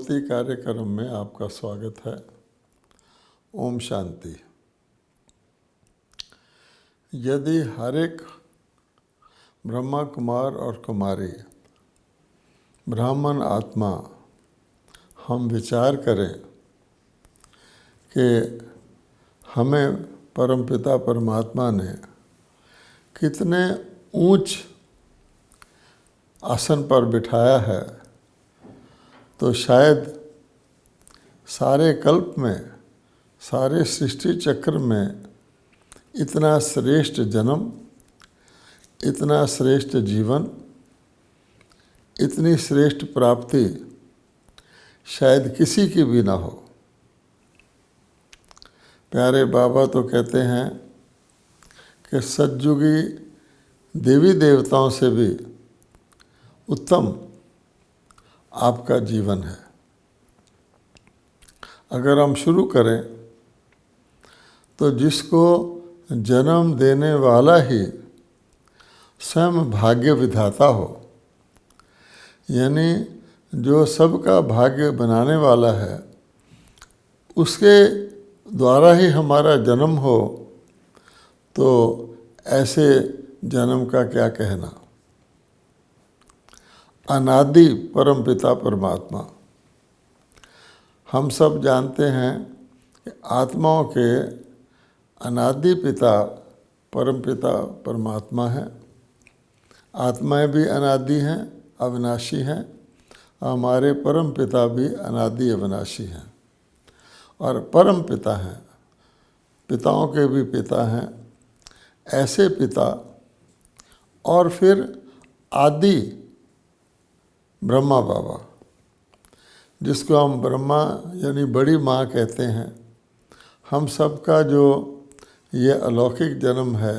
शांति कार्यक्रम में आपका स्वागत है। ओम शांति। यदि हर एक ब्रह्मा कुमार और कुमारी ब्राह्मण आत्मा हम विचार करें कि हमें परमपिता परमात्मा ने कितने ऊंच आसन पर बिठाया है, तो शायद सारे कल्प में, सारे सृष्टि चक्र में इतना श्रेष्ठ जन्म, इतना श्रेष्ठ जीवन, इतनी श्रेष्ठ प्राप्ति शायद किसी की भी ना हो। प्यारे बाबा तो कहते हैं कि सतयुगी देवी देवताओं से भी उत्तम आपका जीवन है। अगर हम शुरू करें तो जिसको जन्म देने वाला ही स्वयं भाग्य विधाता हो, यानी जो सबका भाग्य बनाने वाला है, उसके द्वारा ही हमारा जन्म हो, तो ऐसे जन्म का क्या कहना। अनादि परमपिता परमात्मा, हम सब जानते हैं कि आत्माओं के अनादि पिता परमपिता परमात्मा हैं। आत्माएं भी अनादि हैं, अविनाशी हैं। हमारे परम पिता भी अनादि अविनाशी हैं और परम पिता हैं, पिताओं के भी पिता हैं। ऐसे पिता और फिर आदि ब्रह्मा बाबा, जिसको हम ब्रह्मा यानी बड़ी माँ कहते हैं। हम सबका जो ये अलौकिक जन्म है,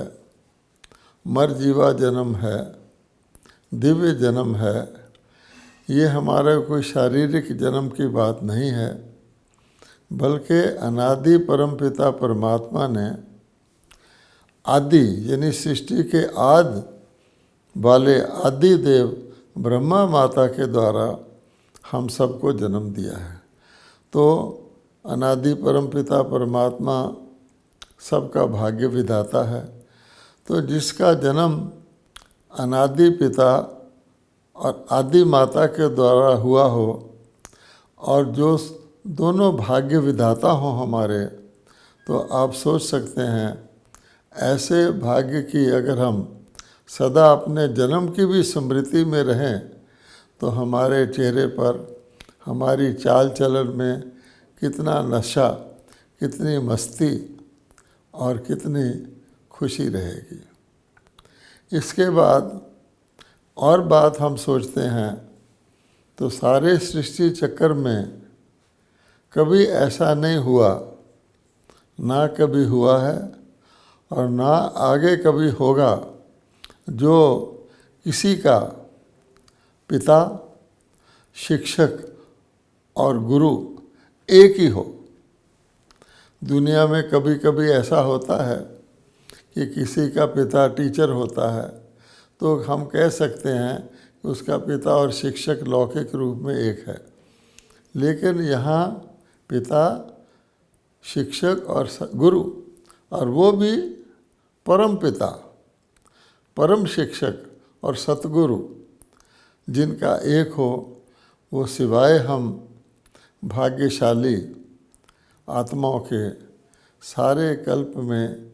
मरजीवा जन्म है, दिव्य जन्म है, ये हमारा कोई शारीरिक जन्म की बात नहीं है, बल्कि अनादि परमपिता परमात्मा ने आदि यानी सृष्टि के आदि वाले आदि देव ब्रह्मा माता के द्वारा हम सबको जन्म दिया है। तो अनादि परमपिता परमात्मा सबका भाग्य विधाता है। तो जिसका जन्म अनादि पिता और आदि माता के द्वारा हुआ हो, और जो दोनों भाग्य विधाता हों हमारे, तो आप सोच सकते हैं ऐसे भाग्य की अगर हम सदा अपने जन्म की भी स्मृति में रहें, तो हमारे चेहरे पर, हमारी चाल चलन में कितना नशा, कितनी मस्ती और कितनी खुशी रहेगी। इसके बाद और बात हम सोचते हैं तो सारे सृष्टि चक्र में कभी ऐसा नहीं हुआ, ना कभी हुआ है और ना आगे कभी होगा, जो किसी का पिता, शिक्षक और गुरु एक ही हो। दुनिया में कभी कभी ऐसा होता है कि किसी का पिता टीचर होता है, तो हम कह सकते हैं कि उसका पिता और शिक्षक लौकिक रूप में एक है। लेकिन यहाँ पिता, शिक्षक और गुरु, और वो भी परम पिता, परम शिक्षक और सतगुरु जिनका एक हो, वो सिवाय हम भाग्यशाली आत्माओं के सारे कल्प में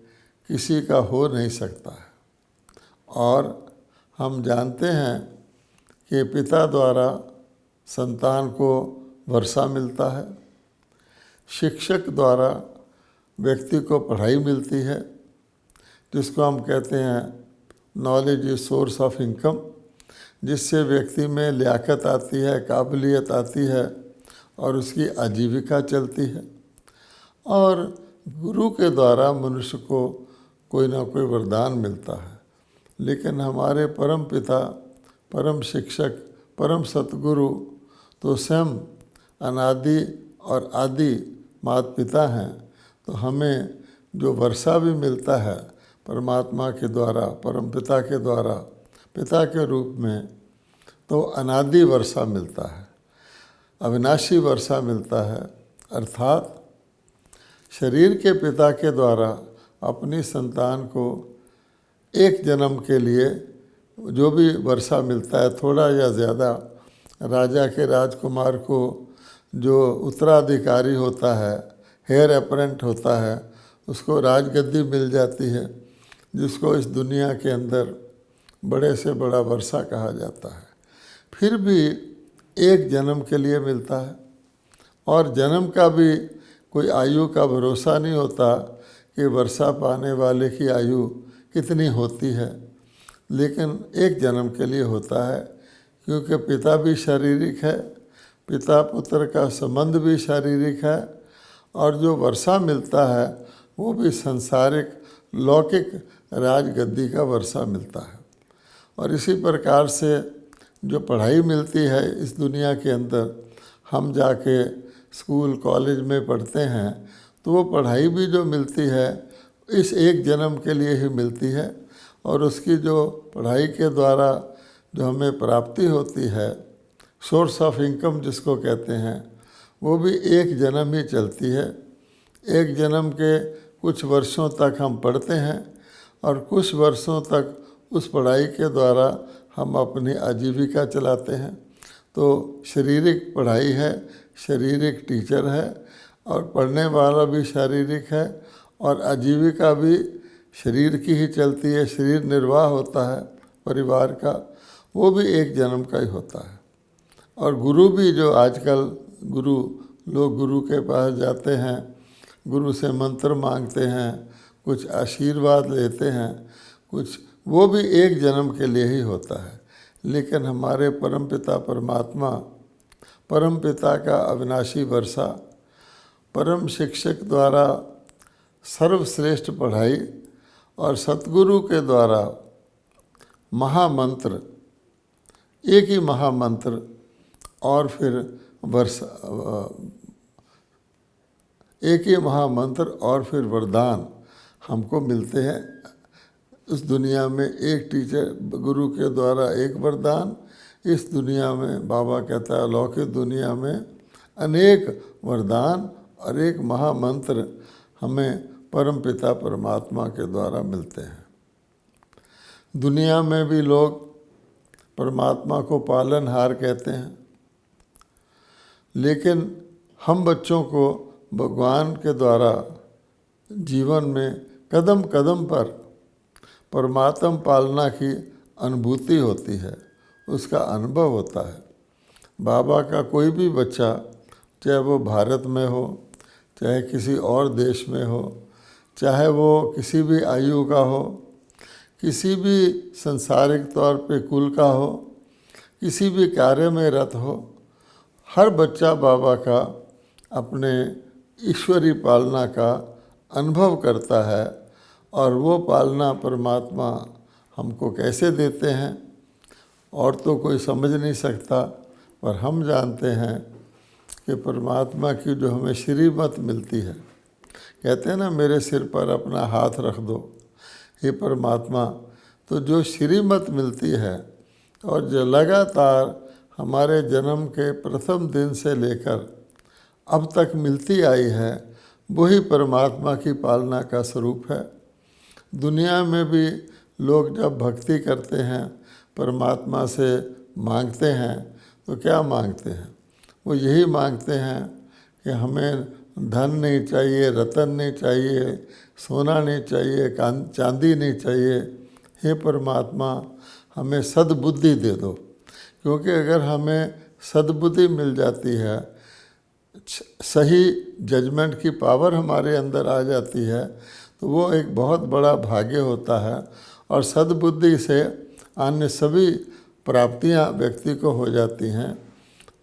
किसी का हो नहीं सकता है। और हम जानते हैं कि पिता द्वारा संतान को वर्षा मिलता है, शिक्षक द्वारा व्यक्ति को पढ़ाई मिलती है, जिसको हम कहते हैं knowledge is source of income, जिससे व्यक्ति में लियाकत आती है, काबिलियत आती है और उसकी आजीविका चलती है। और गुरु के द्वारा मनुष्य को कोई ना कोई वरदान मिलता है। लेकिन हमारे परम पिता, परम शिक्षक, परम सतगुरु तो स्वयं अनादि और आदि माता पिता हैं। तो हमें जो वर्षा भी मिलता है परमात्मा के द्वारा, परम पिता के द्वारा, पिता के रूप में, तो अनादि वर्षा मिलता है। अविनाशी वर्षा मिलता है, अर्थात शरीर के पिता के द्वारा अपनी संतान को एक जन्म के लिए जो भी वर्षा मिलता है, थोड़ा या ज़्यादा, राजा के राजकुमार को जो उत्तराधिकारी होता है, हेयर अपरेंट होता है, उसको राजगद्दी मिल जाती है, जिसको इस दुनिया के अंदर बड़े से बड़ा वर्षा कहा जाता है। फिर भी एक जन्म के लिए मिलता है, और जन्म का भी कोई आयु का भरोसा नहीं होता कि वर्षा पाने वाले की आयु कितनी होती है, लेकिन एक जन्म के लिए होता है, क्योंकि पिता भी शारीरिक है, पिता पुत्र का संबंध भी शारीरिक है, और जो वर्षा मिलता है वो भी सांसारिक लौकिक राजगद्दी का वर्षा मिलता है। और इसी प्रकार से जो पढ़ाई मिलती है इस दुनिया के अंदर, हम जाके स्कूल कॉलेज में पढ़ते हैं, तो वो पढ़ाई भी जो मिलती है इस एक जन्म के लिए ही मिलती है, और उसकी जो पढ़ाई के द्वारा जो हमें प्राप्ति होती है, सोर्स ऑफ इनकम जिसको कहते हैं, वो भी एक जन्म ही चलती है। एक जन्म के कुछ वर्षों तक हम पढ़ते हैं, और कुछ वर्षों तक उस पढ़ाई के द्वारा हम अपनी आजीविका चलाते हैं। तो शारीरिक पढ़ाई है, शारीरिक टीचर है, और पढ़ने वाला भी शारीरिक है, और आजीविका भी शरीर की ही चलती है, शरीर निर्वाह होता है परिवार का, वो भी एक जन्म का ही होता है। और गुरु भी, जो आजकल लोग गुरु के पास जाते हैं, गुरु से मंत्र मांगते हैं, कुछ आशीर्वाद लेते हैं, कुछ, वो भी एक जन्म के लिए ही होता है। लेकिन हमारे परमपिता परमात्मा, परमपिता का अविनाशी वर्षा, परम शिक्षक द्वारा सर्वश्रेष्ठ पढ़ाई और सतगुरु के द्वारा महामंत्र, एक ही महामंत्र, और फिर एक ही महामंत्र और फिर वरदान हमको मिलते हैं इस दुनिया में। एक टीचर गुरु के द्वारा एक वरदान, इस दुनिया में बाबा कहता है लौकिक दुनिया में अनेक वरदान और एक महामंत्र हमें परमपिता परमात्मा के द्वारा मिलते हैं। दुनिया में भी लोग परमात्मा को पालनहार कहते हैं, लेकिन हम बच्चों को भगवान के द्वारा जीवन में कदम कदम पर परमात्मा पालना की अनुभूति होती है, उसका अनुभव होता है। बाबा का कोई भी बच्चा, चाहे वो भारत में हो, चाहे किसी और देश में हो, चाहे वो किसी भी आयु का हो, किसी भी संसारिक तौर पे कुल का हो, किसी भी कार्य में रत हो, हर बच्चा बाबा का अपने ईश्वरी पालना का अनुभव करता है। और वो पालना परमात्मा हमको कैसे देते हैं और तो कोई समझ नहीं सकता, पर हम जानते हैं कि परमात्मा की जो हमें श्रीमत मिलती है, कहते हैं ना मेरे सिर पर अपना हाथ रख दो हे परमात्मा, तो जो श्रीमत मिलती है और जो लगातार हमारे जन्म के प्रथम दिन से लेकर अब तक मिलती आई है, वही परमात्मा की पालना का स्वरूप है। दुनिया में भी लोग जब भक्ति करते हैं, परमात्मा से मांगते हैं, तो क्या मांगते हैं? वो यही मांगते हैं कि हमें धन नहीं चाहिए, रतन नहीं चाहिए, सोना नहीं चाहिए, चांदी नहीं चाहिए, हे परमात्मा हमें सद्बुद्धि दे दो। क्योंकि अगर हमें सद्बुद्धि मिल जाती है, सही जजमेंट की पावर हमारे अंदर आ जाती है, तो वो एक बहुत बड़ा भाग्य होता है। और सद्बुद्धि से अन्य सभी प्राप्तियां व्यक्ति को हो जाती हैं।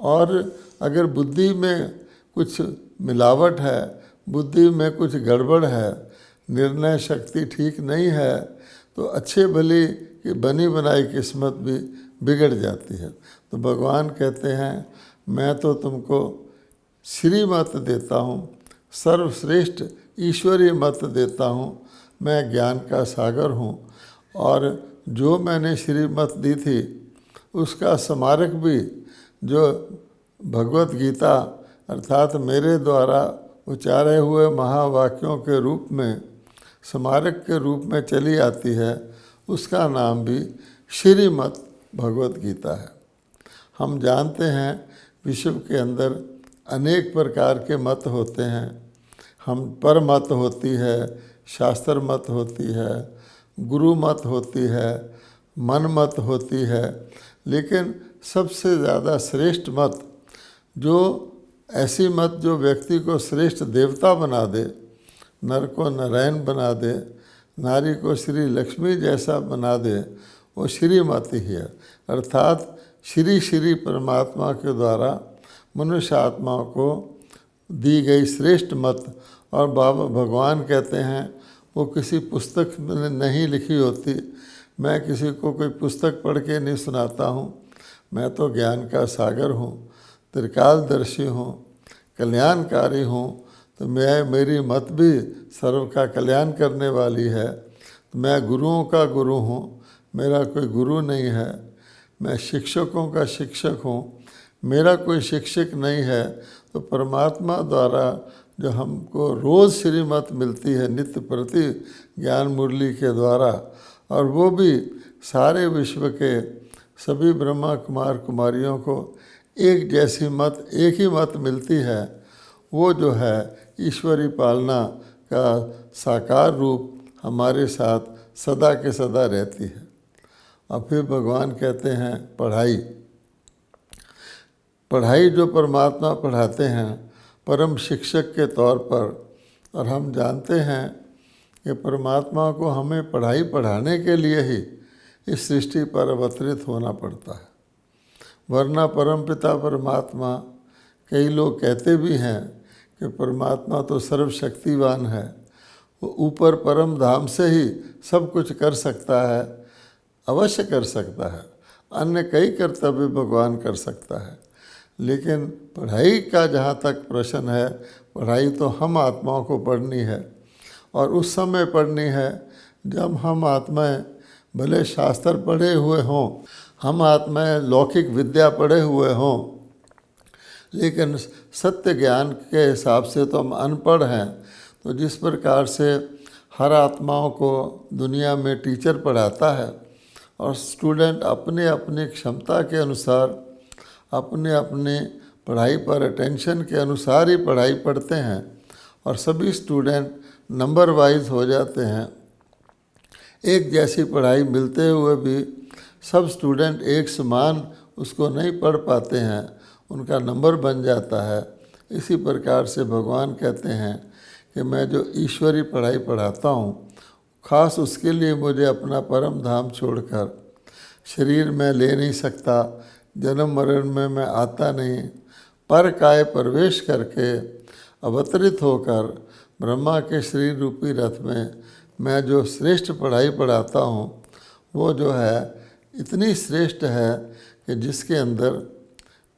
और अगर बुद्धि में कुछ मिलावट है, बुद्धि में कुछ गड़बड़ है, निर्णय शक्ति ठीक नहीं है, तो अच्छे भली की बनी बनाई किस्मत भी बिगड़ जाती है। तो भगवान कहते हैं मैं तो तुमको श्रीमत देता हूँ, सर्वश्रेष्ठ ईश्वरीय मत देता हूँ, मैं ज्ञान का सागर हूँ। और जो मैंने श्रीमत दी थी उसका स्मारक भी जो भगवत गीता अर्थात मेरे द्वारा उच्चारे हुए महावाक्यों के रूप में, स्मारक के रूप में चली आती है, उसका नाम भी श्रीमद् भगवत गीता है। हम जानते हैं विश्व के अंदर अनेक प्रकार के मत होते हैं। हम पर मत होती है, शास्त्र मत होती है, गुरु मत होती है, मन मत होती है, लेकिन सबसे ज़्यादा श्रेष्ठ मत जो ऐसी मत जो व्यक्ति को श्रेष्ठ देवता बना दे, नर को नारायण बना दे, नारी को श्री लक्ष्मी जैसा बना दे, वो श्रीमत ही है। अर्थात श्री परमात्मा के द्वारा मनुष्य आत्माओं को दी गई श्रेष्ठ मत। और बाबा भगवान कहते हैं वो किसी पुस्तक में नहीं लिखी होती। मैं किसी को कोई पुस्तक पढ़ के नहीं सुनाता हूँ, मैं तो ज्ञान का सागर हूँ, त्रिकालदर्शी हूँ, कल्याणकारी हूँ। तो मेरी मत भी सर्व का कल्याण करने वाली है। तो मैं गुरुओं का गुरु हूँ, मेरा कोई गुरु नहीं है। मैं शिक्षकों का शिक्षक हूँ, मेरा कोई शिक्षक नहीं है। तो परमात्मा द्वारा जो हमको रोज़ श्रीमत मिलती है नित्य प्रति ज्ञान मुरली के द्वारा, और वो भी सारे विश्व के सभी ब्रह्मा कुमार कुमारियों को एक जैसी मत, एक ही मत मिलती है, वो जो है ईश्वरी पालना का साकार रूप हमारे साथ सदा के सदा रहती है। और फिर भगवान कहते हैं पढ़ाई जो परमात्मा पढ़ाते हैं परम शिक्षक के तौर पर। और हम जानते हैं कि परमात्मा को हमें पढ़ाने के लिए ही इस सृष्टि पर अवतरित होना पड़ता है, वरना परमपिता परमात्मा, कई लोग कहते भी हैं कि परमात्मा तो सर्वशक्तिवान है, वो ऊपर परम धाम से ही सब कुछ कर सकता है, अवश्य कर सकता है, अन्य कई कर्तव्य भगवान कर सकता है। लेकिन पढ़ाई का जहाँ तक प्रश्न है, पढ़ाई तो हम आत्माओं को पढ़नी है, और उस समय पढ़नी है जब हम आत्माएं भले शास्त्र पढ़े हुए हों, हम आत्माएं लौकिक विद्या पढ़े हुए हों, लेकिन सत्य ज्ञान के हिसाब से तो हम अनपढ़ हैं। तो जिस प्रकार से हर आत्माओं को दुनिया में टीचर पढ़ाता है और स्टूडेंट अपने अपनी क्षमता के अनुसार अपने अपने पढ़ाई पर अटेंशन के अनुसार ही पढ़ाई पढ़ते हैं, और सभी स्टूडेंट नंबर वाइज हो जाते हैं। एक जैसी पढ़ाई मिलते हुए भी सब स्टूडेंट एक समान उसको नहीं पढ़ पाते हैं, उनका नंबर बन जाता है। इसी प्रकार से भगवान कहते हैं कि मैं जो ईश्वरी पढ़ाई पढ़ाता हूँ, खास उसके लिए मुझे अपना परम धाम छोड़कर शरीर में ले नहीं सकता, जन्म मरण में मैं आता नहीं, पर काय प्रवेश करके अवतरित होकर ब्रह्मा के शरीर रूपी रथ में मैं जो श्रेष्ठ पढ़ाई पढ़ाता हूँ, वो जो है इतनी श्रेष्ठ है कि जिसके अंदर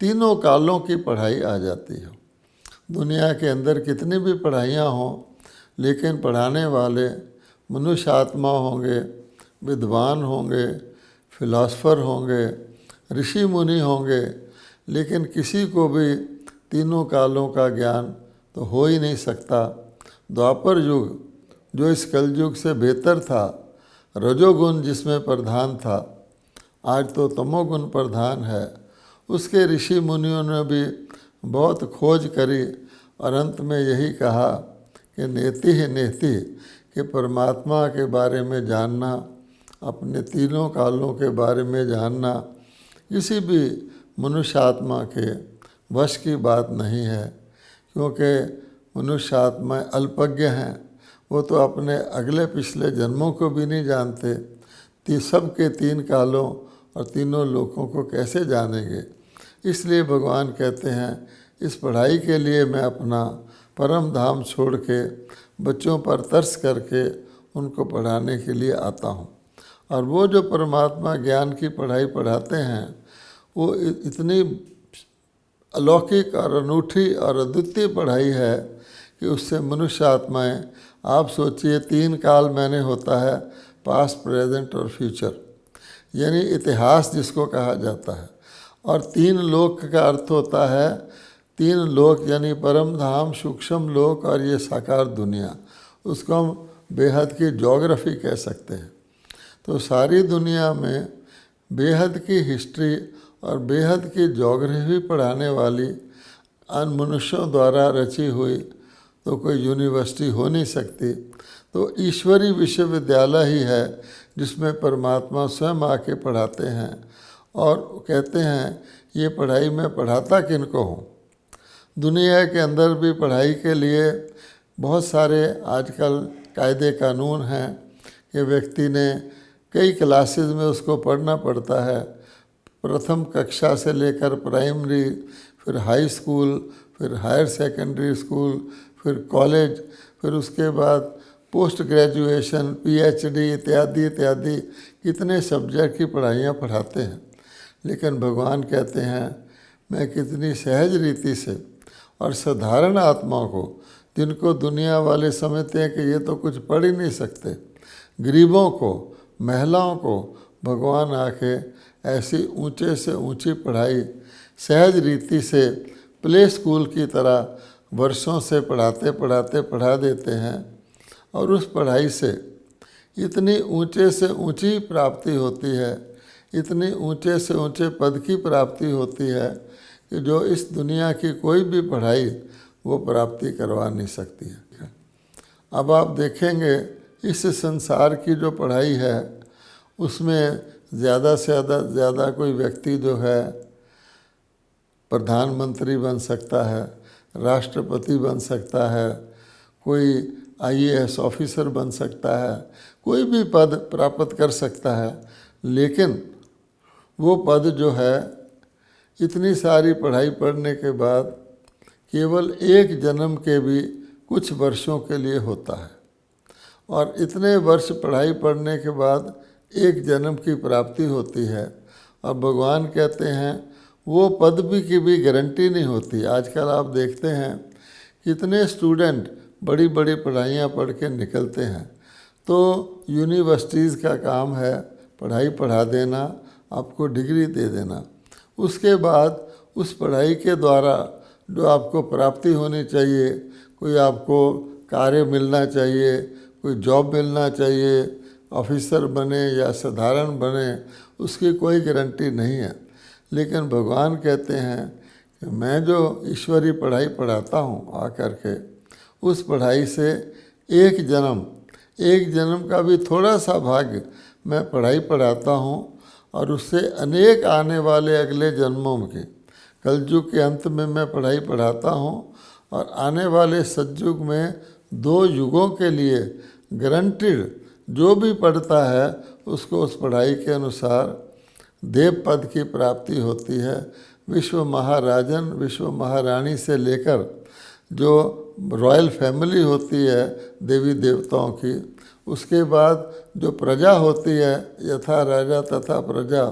तीनों कालों की पढ़ाई आ जाती है। दुनिया के अंदर कितनी भी पढ़ाइयाँ हों, लेकिन पढ़ाने वाले मनुष्य आत्मा होंगे, विद्वान होंगे, फिलॉसफर होंगे, ऋषि मुनि होंगे, लेकिन किसी को भी तीनों कालों का ज्ञान तो हो ही नहीं सकता। द्वापर युग जो इस कलयुग से बेहतर था, रजोगुण जिसमें प्रधान था, आज तो तमोगुण प्रधान है। उसके ऋषि मुनियों ने भी बहुत खोज करी और अंत में यही कहा कि नेति ही नेति, कि परमात्मा के बारे में जानना, अपने तीनों कालों के बारे में जानना किसी भी मनुष्य आत्मा के वश की बात नहीं है, क्योंकि मनुष्य आत्मा अल्पज्ञ हैं। वो तो अपने अगले पिछले जन्मों को भी नहीं जानते, सबके तीन कालों और तीनों लोकों को कैसे जानेंगे। इसलिए भगवान कहते हैं इस पढ़ाई के लिए मैं अपना परम धाम छोड़ के बच्चों पर तरस करके उनको पढ़ाने के लिए आता हूँ। और वो जो परमात्मा ज्ञान की पढ़ाई पढ़ाते हैं, वो इतनी अलौकिक और अनूठी और अद्वितीय पढ़ाई है कि उससे मनुष्य आत्माएं, आप सोचिए 3 काल मैंने होता है, पास्ट, प्रेजेंट और फ्यूचर, यानी इतिहास जिसको कहा जाता है। और 3 लोक का अर्थ होता है 3 लोक, यानी परम धाम, सूक्ष्म लोक और ये साकार दुनिया। उसको हम बेहद की ज्योग्राफी कह सकते हैं। तो सारी दुनिया में बेहद की हिस्ट्री और बेहद की ज्योग्राफी पढ़ाने वाली मनुष्यों द्वारा रची हुई तो कोई यूनिवर्सिटी हो नहीं सकती। तो ईश्वरीय विश्वविद्यालय ही है जिसमें परमात्मा स्वयं आके पढ़ाते हैं और कहते हैं ये पढ़ाई मैं पढ़ाता किनको हूँ। दुनिया के अंदर भी पढ़ाई के लिए बहुत सारे आजकल कायदे कानून हैं कि व्यक्ति ने कई क्लासेस में उसको पढ़ना पड़ता है, प्रथम कक्षा से लेकर प्राइमरी, फिर हाई स्कूल, फिर हायर सेकेंडरी स्कूल, फिर कॉलेज, फिर उसके बाद पोस्ट ग्रेजुएशन, पीएचडी इत्यादि इत्यादि कितने सब्जेक्ट की पढ़ाइयाँ पढ़ाते हैं। लेकिन भगवान कहते हैं मैं कितनी सहज रीति से और साधारण आत्माओं को, जिनको दुनिया वाले समझते हैं कि ये तो कुछ पढ़ ही नहीं सकते, गरीबों को, महिलाओं को भगवान आके ऐसी ऊंचे से ऊंची पढ़ाई सहज रीति से प्ले स्कूल की तरह वर्षों से पढ़ाते पढ़ाते पढ़ा देते हैं। और उस पढ़ाई से इतनी ऊंचे से ऊंची प्राप्ति होती है, इतनी ऊंचे से ऊंचे पद की प्राप्ति होती है कि जो इस दुनिया की कोई भी पढ़ाई वो प्राप्ति करवा नहीं सकती है। अब आप देखेंगे इस संसार की जो पढ़ाई है उसमें ज़्यादा से ज़्यादा कोई व्यक्ति जो है प्रधानमंत्री बन सकता है, राष्ट्रपति बन सकता है, कोई आईएएस ऑफिसर बन सकता है, कोई भी पद प्राप्त कर सकता है। लेकिन वो पद जो है इतनी सारी पढ़ाई पढ़ने के बाद केवल एक जन्म के भी कुछ वर्षों के लिए होता है। और इतने वर्ष पढ़ाई पढ़ने के बाद एक जन्म की प्राप्ति होती है। और भगवान कहते हैं वो पद भी की भी गारंटी नहीं होती। आजकल आप देखते हैं कितने स्टूडेंट बड़ी बड़ी पढ़ाइयाँ पढ़ के निकलते हैं। तो यूनिवर्सिटीज़ का काम है पढ़ाई पढ़ा देना, आपको डिग्री दे देना। उसके बाद उस पढ़ाई के द्वारा जो आपको प्राप्ति होनी चाहिए, कोई आपको कार्य मिलना चाहिए, कोई जॉब मिलना चाहिए, ऑफिसर बने या साधारण बने, उसकी कोई गारंटी नहीं है। लेकिन भगवान कहते हैं कि मैं जो ईश्वरीय पढ़ाई पढ़ाता हूँ आकर के, उस पढ़ाई से एक जन्म का भी थोड़ा सा भाग्य मैं पढ़ाई पढ़ाता हूँ और उससे अनेक आने वाले अगले जन्मों के, कलयुग के अंत में मैं पढ़ाई पढ़ाता हूँ और आने वाले सतयुग में 2 युगों के लिए गारंटीड जो भी पढ़ता है उसको उस पढ़ाई के अनुसार देव पद की प्राप्ति होती है। विश्व महाराजन, विश्व महारानी से लेकर जो रॉयल फैमिली होती है देवी देवताओं की, उसके बाद जो प्रजा होती है यथा राजा तथा प्रजा,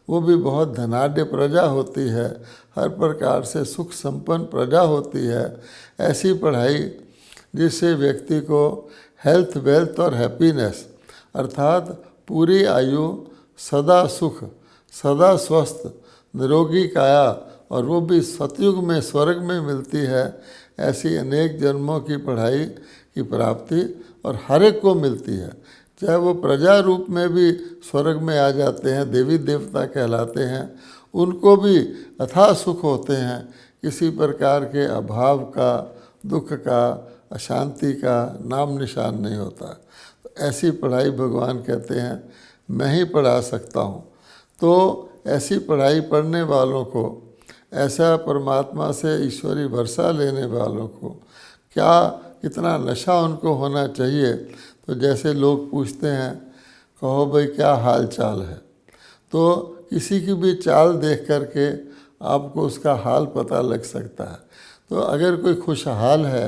वो भी बहुत धनाढ्य प्रजा होती है, हर प्रकार से सुख संपन्न प्रजा होती है। ऐसी पढ़ाई जिससे व्यक्ति को हेल्थ, वेल्थ और हैप्पीनेस अर्थात पूरी आयु, सदा सुख, सदा स्वस्थ, निरोगी काया और वो भी सतयुग में स्वर्ग में मिलती है। ऐसी अनेक जन्मों की पढ़ाई की प्राप्ति और हर एक को मिलती है। चाहे वो प्रजा रूप में भी स्वर्ग में आ जाते हैं, देवी देवता कहलाते हैं, उनको भी अथाह सुख होते हैं, किसी प्रकार के अभाव का, दुख का, अशांति का नाम निशान नहीं होता। तो ऐसी पढ़ाई भगवान कहते हैं मैं ही पढ़ा सकता हूँ। तो ऐसी पढ़ाई पढ़ने वालों को, ऐसा परमात्मा से ईश्वरी वर्षा लेने वालों को क्या कितना नशा उनको होना चाहिए। तो जैसे लोग पूछते हैं कहो भाई क्या हाल चाल है, तो किसी की भी चाल देख करके आपको उसका हाल पता लग सकता है। तो अगर कोई खुशहाल है,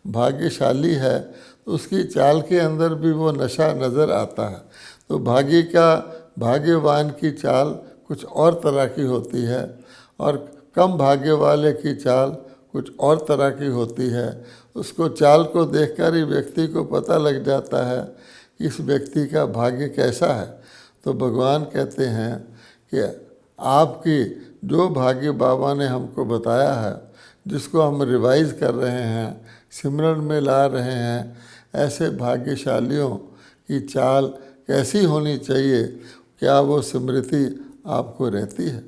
भाग्यशाली है, तो उसकी चाल के अंदर भी वो नशा नज़र आता है। तो भाग्यवान की चाल कुछ और तरह की होती है और कम भाग्य वाले की चाल कुछ और तरह की होती है। उसको चाल को देखकर ही व्यक्ति को पता लग जाता है कि इस व्यक्ति का भाग्य कैसा है। तो भगवान कहते हैं कि आपकी जो भाग्य बाबा ने हमको बताया है, जिसको हम रिवाइज कर रहे हैं, सिमरन में ला रहे हैं, ऐसे भाग्यशालियों की चाल कैसी होनी चाहिए, क्या वो स्मृति आपको रहती है?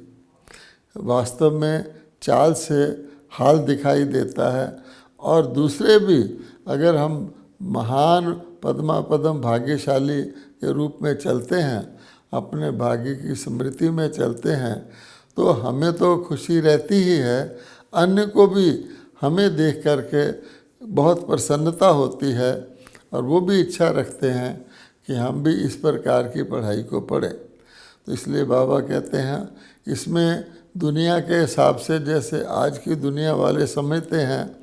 वास्तव में चाल से हाल दिखाई देता है। और दूसरे भी, अगर हम महान पद्मापदम भाग्यशाली के रूप में चलते हैं, अपने भाग्य की स्मृति में चलते हैं, तो हमें तो खुशी रहती ही है, अन्य को भी हमें देख करके बहुत प्रसन्नता होती है और वो भी इच्छा रखते हैं कि हम भी इस प्रकार की पढ़ाई को पढ़ें। तो इसलिए बाबा कहते हैं, इसमें दुनिया के हिसाब से, जैसे आज की दुनिया वाले समझते हैं,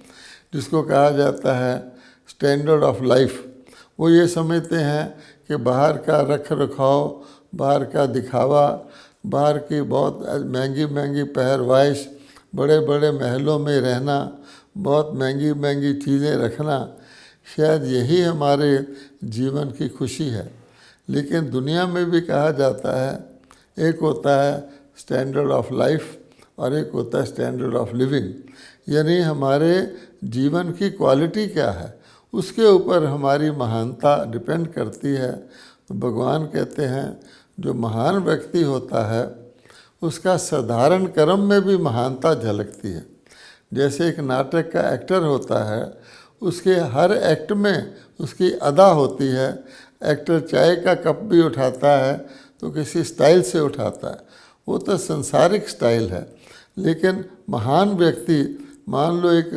जिसको कहा जाता है स्टैंडर्ड ऑफ लाइफ, वो ये समझते हैं कि बाहर का रख रखाव, बाहर का दिखावा, बाहर की बहुत महंगी महंगी पहरवाइश, बड़े बड़े महलों में रहना, बहुत महंगी महंगी चीज़ें रखना, शायद यही हमारे जीवन की खुशी है। लेकिन दुनिया में भी कहा जाता है, एक होता है स्टैंडर्ड ऑफ लाइफ और एक होता है स्टैंडर्ड ऑफ लिविंग, यानी हमारे जीवन की क्वालिटी क्या है, उसके ऊपर हमारी महानता डिपेंड करती है। तो भगवान कहते हैं, जो महान व्यक्ति होता है उसका साधारण कर्म में भी महानता झलकती है। जैसे एक नाटक का एक्टर होता है, उसके हर एक्ट में उसकी अदा होती है। एक्टर चाय का कप भी उठाता है तो किसी स्टाइल से उठाता है, वो तो संसारिक स्टाइल है। लेकिन महान व्यक्ति, मान लो एक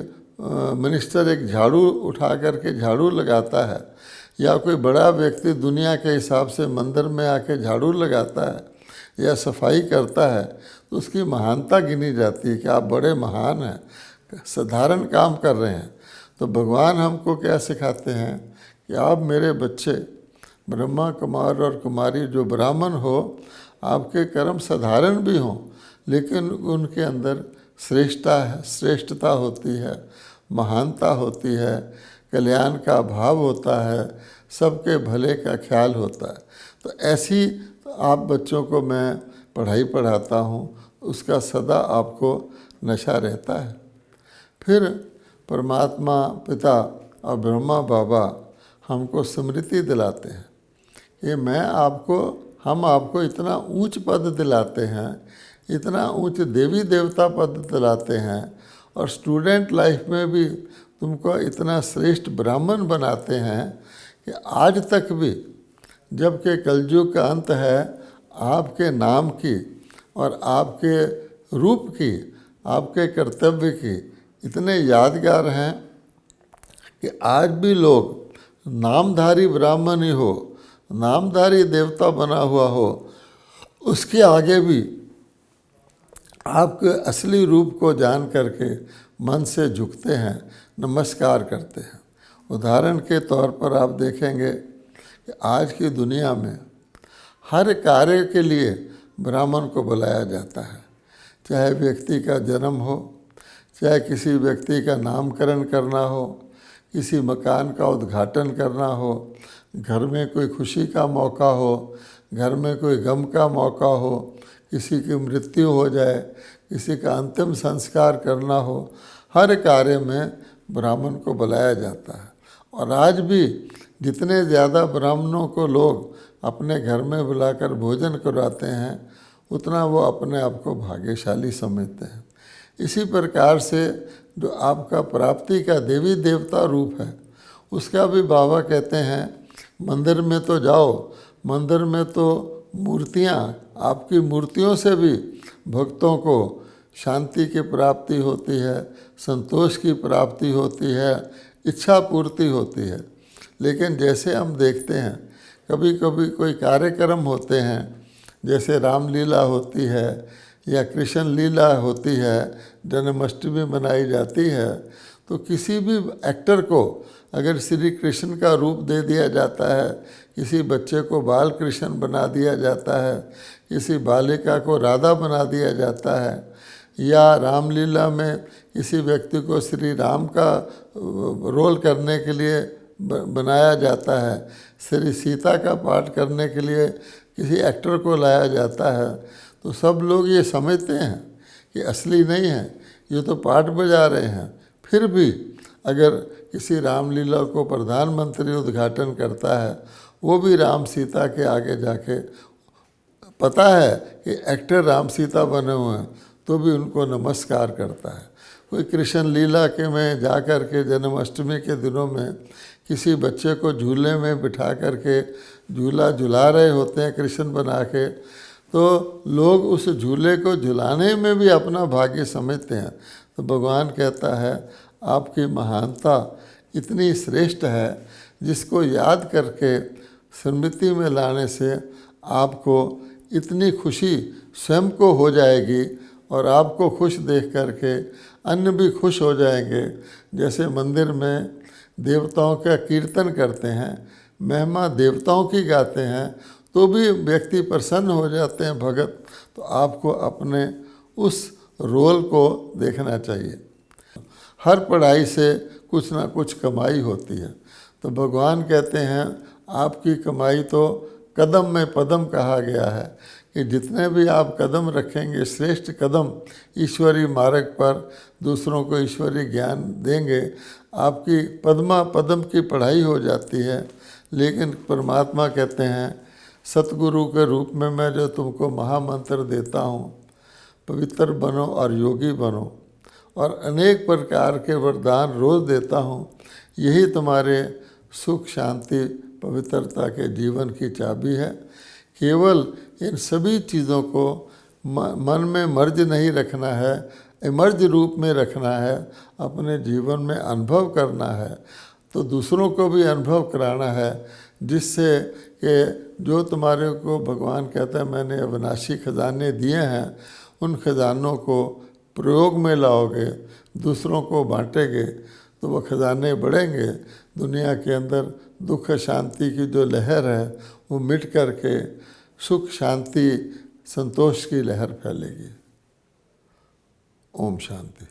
मिनिस्टर एक झाड़ू उठा करके झाड़ू लगाता है, या कोई बड़ा व्यक्ति दुनिया के हिसाब से मंदिर में आके झाड़ू लगाता है या सफाई करता है, तो उसकी महानता गिनी जाती है कि आप बड़े महान हैं, साधारण काम कर रहे हैं। तो भगवान हमको क्या सिखाते हैं कि आप मेरे बच्चे, ब्रह्मा कुमार और कुमारी जो ब्राह्मण हो, आपके कर्म साधारण भी हों, लेकिन उनके अंदर श्रेष्ठता होती है, महानता होती है, कल्याण का भाव होता है, सबके भले का ख्याल होता है। तो ऐसी आप बच्चों को मैं पढ़ाई पढ़ाता हूँ, उसका सदा आपको नशा रहता है। फिर परमात्मा पिता और ब्रह्मा बाबा हमको स्मृति दिलाते हैं कि हम आपको इतना ऊंच पद दिलाते हैं, इतना ऊंच देवी देवता पद दिलाते हैं, और स्टूडेंट लाइफ में भी तुमको इतना श्रेष्ठ ब्राह्मण बनाते हैं कि आज तक भी, जबकि कलयुग का अंत है, आपके नाम की और आपके रूप की, आपके कर्तव्य की इतने यादगार हैं कि आज भी लोग नामधारी ब्राह्मण ही हो, नामधारी देवता बना हुआ हो, उसके आगे भी आपके असली रूप को जान करके मन से झुकते हैं, नमस्कार करते हैं। उदाहरण के तौर पर आप देखेंगे कि आज की दुनिया में हर कार्य के लिए ब्राह्मण को बुलाया जाता है, चाहे व्यक्ति का जन्म हो, चाहे किसी व्यक्ति का नामकरण करना हो, किसी मकान का उद्घाटन करना हो, घर में कोई खुशी का मौका हो, घर में कोई गम का मौका हो, किसी की मृत्यु हो जाए, किसी का अंतिम संस्कार करना हो, हर कार्य में ब्राह्मण को बुलाया जाता है। और आज भी जितने ज़्यादा ब्राह्मणों को लोग अपने घर में बुलाकर भोजन करवाते हैं, उतना वो अपने आप को भाग्यशाली समझते हैं। इसी प्रकार से जो आपका प्राप्ति का देवी देवता रूप है, उसका भी बाबा कहते हैं, मंदिर में तो जाओ, मंदिर में तो मूर्तियाँ, आपकी मूर्तियों से भी भक्तों को शांति की प्राप्ति होती है, संतोष की प्राप्ति होती है, इच्छा पूर्ति होती है। लेकिन जैसे हम देखते हैं, कभी कभी कोई कार्यक्रम होते हैं, जैसे रामलीला होती है या कृष्ण लीला होती है, जन्माष्टमी मनाई जाती है, तो किसी भी एक्टर को अगर श्री कृष्ण का रूप दे दिया जाता है, किसी बच्चे को बाल कृष्ण बना दिया जाता है, किसी बालिका को राधा बना दिया जाता है, या रामलीला में किसी व्यक्ति को श्री राम का रोल करने के लिए बनाया जाता है, श्री सीता का पाठ करने के लिए किसी एक्टर को लाया जाता है, तो सब लोग ये समझते हैं कि असली नहीं है, ये तो पाठ बजा रहे हैं। फिर भी अगर किसी रामलीला को प्रधानमंत्री उद्घाटन करता है, वो भी राम सीता के आगे जाके, पता है कि एक्टर राम सीता बने हुए हैं, तो भी उनको नमस्कार करता है। कोई कृष्ण लीला के में जा कर के जन्माष्टमी के दिनों में किसी बच्चे को झूले में बिठा करके झूला झुला रहे होते हैं कृष्ण बना के, तो लोग उस झूले को झुलाने में भी अपना भाग्य समझते हैं। तो भगवान कहता है आपकी महानता इतनी श्रेष्ठ है, जिसको याद करके स्मृति में लाने से आपको इतनी खुशी स्वयं को हो जाएगी, और आपको खुश देख करके अन्य भी खुश हो जाएंगे। जैसे मंदिर में देवताओं का कीर्तन करते हैं, महिमा देवताओं की गाते हैं, तो भी व्यक्ति प्रसन्न हो जाते हैं भगत। तो आपको अपने उस रोल को देखना चाहिए। हर पढ़ाई से कुछ ना कुछ कमाई होती है, तो भगवान कहते हैं आपकी कमाई तो कदम में पदम कहा गया है, कि जितने भी आप कदम रखेंगे, श्रेष्ठ कदम ईश्वरीय मार्ग पर दूसरों को ईश्वरीय ज्ञान देंगे, आपकी पद्मा पदम की पढ़ाई हो जाती है। लेकिन परमात्मा कहते हैं सतगुरु के रूप में मैं जो तुमको महामंत्र देता हूँ, पवित्र बनो और योगी बनो, और अनेक प्रकार के वरदान रोज़ देता हूँ, यही तुम्हारे सुख शांति पवित्रता के जीवन की चाबी है। केवल इन सभी चीज़ों को मन में मर्ज नहीं रखना है, इमर्ज रूप में रखना है, अपने जीवन में अनुभव करना है, तो दूसरों को भी अनुभव कराना है, जिससे कि जो तुम्हारे को भगवान कहता है मैंने अविनाशी खजाने दिए हैं, उन खजानों को प्रयोग में लाओगे, दूसरों को बांटेंगे, तो वह खजाने बढ़ेंगे। दुनिया के अंदर दुख शांति की जो लहर है वो मिट करके सुख शांति संतोष की लहर फैलेगी। ओम शांति।